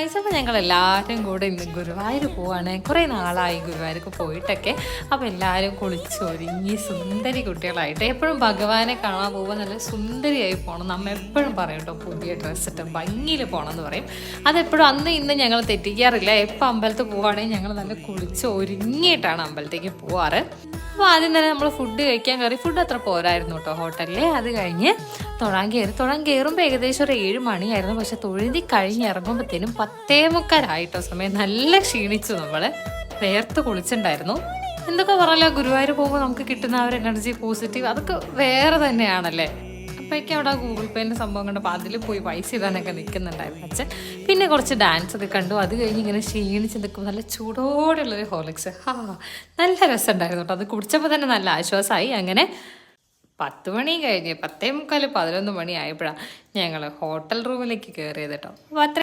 Guys. അപ്പോൾ ഞങ്ങൾ എല്ലാവരും കൂടെ ഇന്ന് ഗുരുവായൂർ പോവാണ്. കുറേ നാളായി ഗുരുവായൂർക്ക് പോയിട്ടൊക്കെ. അപ്പോൾ എല്ലാവരും കുളിച്ചൊരുങ്ങി സുന്ദരി കുട്ടികളായിട്ട് എപ്പോഴും ഭഗവാനെ കാണാൻ പോകുമ്പോൾ നല്ല സുന്ദരിയായി പോകണം. നമ്മ എപ്പോഴും പറയും കേട്ടോ, പുതിയ ഡ്രസ്സ് ഇട്ട് ഭംഗിയിൽ പോകണം എന്ന് പറയും. അതെപ്പോഴും അന്ന് ഇന്ന് ഞങ്ങൾ തെറ്റിക്കാറില്ല. എപ്പോൾ അമ്പലത്തിൽ പോവുകയാണെങ്കിൽ ഞങ്ങൾ നല്ല കുളിച്ച് ഒരുങ്ങിയിട്ടാണ് അമ്പലത്തേക്ക് പോവാറ്. അപ്പോൾ ആദ്യം തന്നെ നമ്മൾ ഫുഡ് കഴിക്കാൻ കയറി. ഫുഡ് അത്ര പോരായിരുന്നു കേട്ടോ ഹോട്ടലിൽ. അത് കഴിഞ്ഞ് തൊഴാൻ കയറുമ്പോൾ ഏകദേശം ഒരു 7 മണിയായിരുന്നു. പക്ഷെ തൊഴുതി കഴിഞ്ഞിറങ്ങുമ്പോഴത്തേനും 10:45 സമയം. നല്ല ക്ഷീണിച്ചു, നമ്മൾ വേർത്ത് കുളിച്ചിട്ടുണ്ടായിരുന്നു. എന്തൊക്കെ പറഞ്ഞാലോ, ഗുരുവായൂർ പോകുമ്പോൾ നമുക്ക് കിട്ടുന്ന ആ ഒരു എനർജി, പോസിറ്റീവ്, അതൊക്കെ വേറെ തന്നെയാണല്ലേ. അപ്പോഴേക്കും അവിടെ ഗൂഗിൾ പേൻ്റെ സംഭവം കണ്ടപ്പോൾ അതിൽ പോയി പൈസ ഇടാനൊക്കെ നിൽക്കുന്നുണ്ടായിരുന്നു അച്ഛൻ. പിന്നെ കുറച്ച് ഡാൻസ് ഒക്കെ കണ്ടു. അത് കഴിഞ്ഞ് ഇങ്ങനെ ക്ഷീണിച്ച് നിൽക്കുമ്പോൾ നല്ല ചൂടോടുള്ളൊരു ഹോർലിക്സ്, നല്ല രസമുണ്ടായിരുന്നു കേട്ടോ. അത് കുടിച്ചപ്പോൾ തന്നെ നല്ല ആശ്വാസമായി. അങ്ങനെ 10 മണി കഴിഞ്ഞ് 10:45 11 മണി ആയപ്പോഴാണ് ഞങ്ങൾ ഹോട്ടൽ റൂമിലേക്ക് കയറിയത് കേട്ടോ. അപ്പോൾ